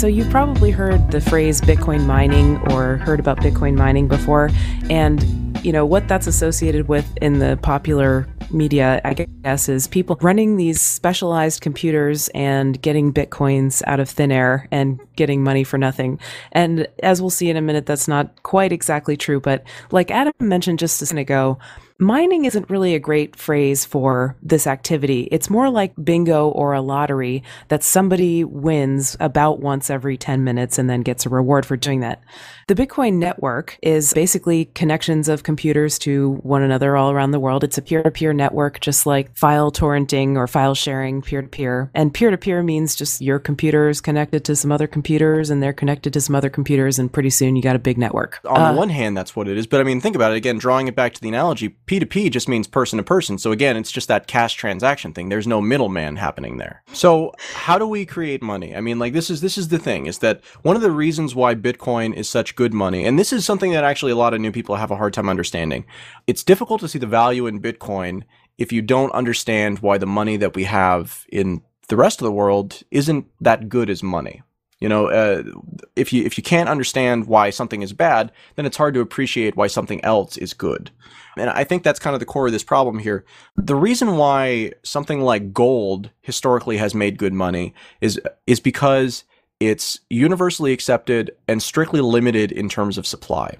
So you've probably heard the phrase Bitcoin mining or heard about Bitcoin mining before. And, what that's associated with in the popular media, I guess, is people running these specialized computers and getting Bitcoins out of thin air and getting money for nothing. And as we'll see in a minute, that's not quite exactly true. But like Adam mentioned just a second ago, mining isn't really a great phrase for this activity. It's more like bingo or a lottery that somebody wins about once every 10 minutes and then gets a reward for doing that. The Bitcoin network is basically connections of computers to one another all around the world. It's a peer-to-peer network, just like file torrenting or file sharing peer-to-peer. And peer-to-peer means just your computer is connected to some other computers and they're connected to some other computers, and pretty soon you got a big network. On the one hand, that's what it is. But I mean, think about it again, drawing it back to the analogy, P2P just means person to person. So again, it's just that cash transaction thing. There's no middleman happening there. So how do we create money? I mean, like this is the thing, is that one of the reasons why Bitcoin is such good money, and this is something that actually a lot of new people have a hard time understanding. It's difficult to see the value in Bitcoin if you don't understand why the money that we have in the rest of the world isn't that good as money. If you can't understand why something is bad, then it's hard to appreciate why something else is good. And I think that's kind of the core of this problem here. The reason why something like gold historically has made good money is because it's universally accepted and strictly limited in terms of supply.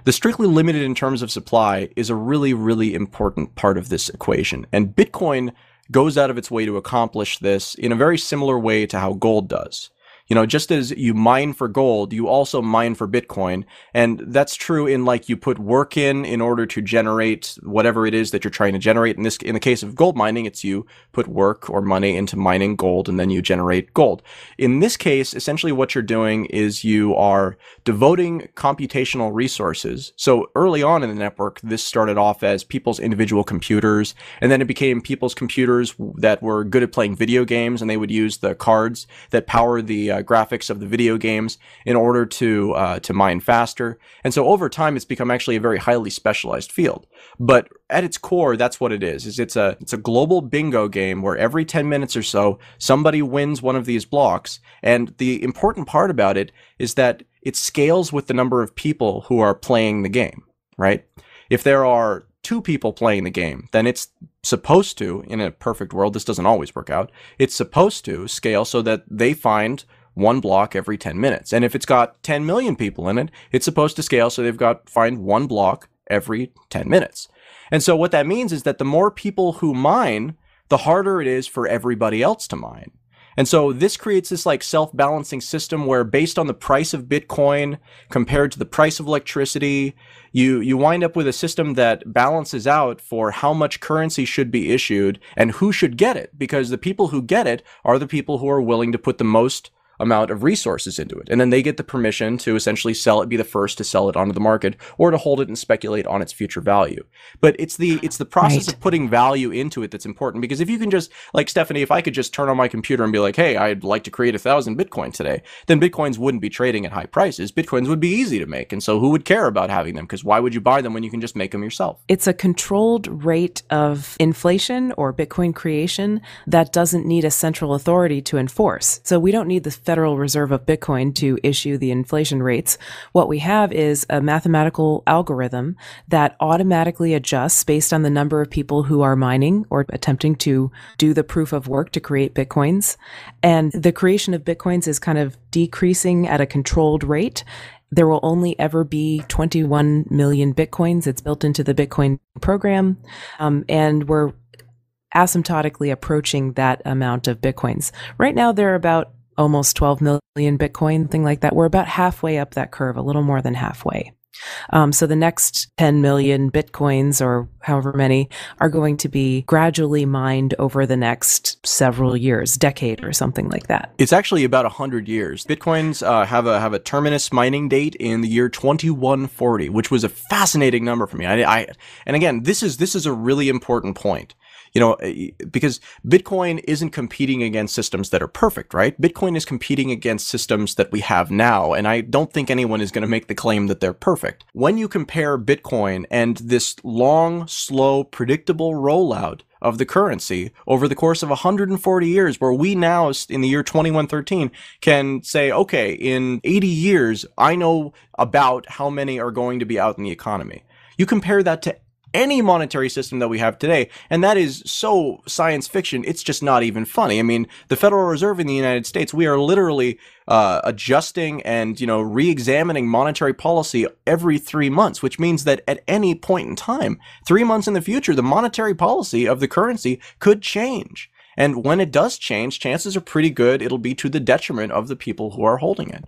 The strictly limited in terms of supply is a really, really important part of this equation. And Bitcoin goes out of its way to accomplish this in a very similar way to how gold does. Just as you mine for gold, you also mine for Bitcoin. And that's true in like you put work in order to generate whatever it is that you're trying to generate. In the case of gold mining, it's you put work or money into mining gold and then you generate gold. In this case, essentially what you're doing is you are devoting computational resources. So early on in the network, this started off as people's individual computers, and then it became people's computers that were good at playing video games, and they would use the cards that power the graphics of the video games in order to mine faster. And so over time, it's become actually a very highly specialized field. But at its core, that's what it is it's a global bingo game where every 10 minutes or so, somebody wins one of these blocks. And the important part about it is that it scales with the number of people who are playing the game, right? If there are 2 people playing the game, then it's supposed to, in a perfect world, this doesn't always work out, it's supposed to scale so that they find one block every 10 minutes. And if it's got 10 million people in it, it's supposed to scale so they've got to find one block every 10 minutes. And so what that means is that the more people who mine, the harder it is for everybody else to mine. And so this creates this like self-balancing system where based on the price of Bitcoin compared to the price of electricity, you wind up with a system that balances out for how much currency should be issued and who should get it, because the people who get it are the people who are willing to put the most amount of resources into it. And then they get the permission to essentially sell it, be the first to sell it onto the market, or to hold it and speculate on its future value. But it's the process of putting value into it that's important, because if you can just, like Stephanie, if I could just turn on my computer and be like, hey, I'd like to create 1,000 Bitcoin today, then Bitcoins wouldn't be trading at high prices. Bitcoins would be easy to make. And so who would care about having them? Because why would you buy them when you can just make them yourself? It's a controlled rate of inflation or Bitcoin creation that doesn't need a central authority to enforce. So we don't need the Federal Reserve of Bitcoin to issue the inflation rates. What we have is a mathematical algorithm that automatically adjusts based on the number of people who are mining or attempting to do the proof of work to create Bitcoins. And the creation of Bitcoins is kind of decreasing at a controlled rate. There will only ever be 21 million Bitcoins. It's built into the Bitcoin program. And we're asymptotically approaching that amount of Bitcoins. Right now, there are about almost 12 million Bitcoin, thing like that. We're about halfway up that curve, a little more than halfway. So the next 10 million Bitcoins, or however many, are going to be gradually mined over the next several years, decade or something like that. It's actually about 100 years. Bitcoins have a terminus mining date in the year 2140, which was a fascinating number for me. And again, this is a really important point. Because Bitcoin isn't competing against systems that are perfect, right? Bitcoin is competing against systems that we have now, and I don't think anyone is going to make the claim that they're perfect. When you compare Bitcoin and this long, slow, predictable rollout of the currency over the course of 140 years, where we now, in the year 2113, can say, okay, in 80 years, I know about how many are going to be out in the economy. You compare that to any monetary system that we have today, and that is so science fiction, it's just not even funny. I mean, the Federal Reserve in the United States, we are literally adjusting and, re-examining monetary policy every 3 months, which means that at any point in time, 3 months in the future, the monetary policy of the currency could change. And when it does change, chances are pretty good it'll be to the detriment of the people who are holding it.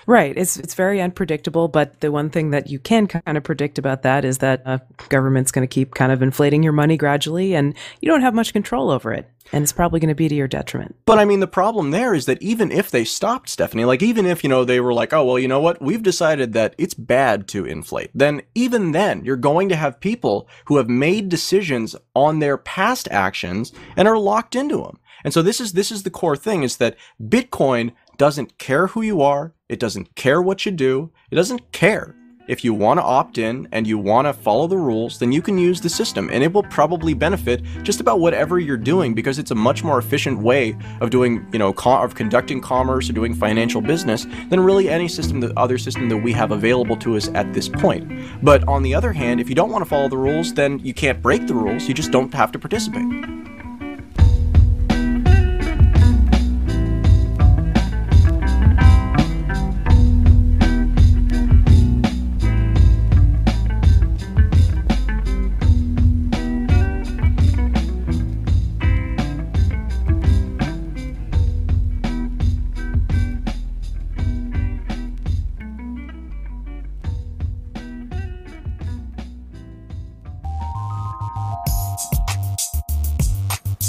Right. It's very unpredictable, but the one thing that you can kind of predict about that is that government's going to keep kind of inflating your money gradually, and you don't have much control over it. And it's probably going to be to your detriment. But I mean, the problem there is that even if they stopped, Stephanie, like even if, they were like, oh, well, you know what? We've decided that it's bad to inflate. Then even then, you're going to have people who have made decisions on their past actions and are locked into them. And so this is the core thing, is that Bitcoin doesn't care who you are. It doesn't care what you do. It doesn't care. If you want to opt in and you want to follow the rules, then you can use the system, and it will probably benefit just about whatever you're doing, because it's a much more efficient way of doing, of conducting commerce or doing financial business than really any other system that we have available to us at this point. But on the other hand, if you don't want to follow the rules, then you can't break the rules. You just don't have to participate.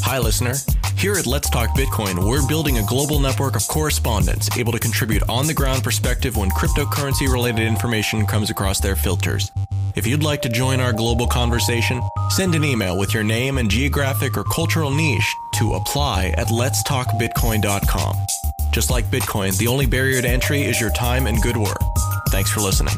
Hi, listener. Here at Let's Talk Bitcoin, we're building a global network of correspondents able to contribute on-the-ground perspective when cryptocurrency-related information comes across their filters. If you'd like to join our global conversation, send an email with your name and geographic or cultural niche to apply@letstalkbitcoin.com. Just like Bitcoin, the only barrier to entry is your time and good work. Thanks for listening.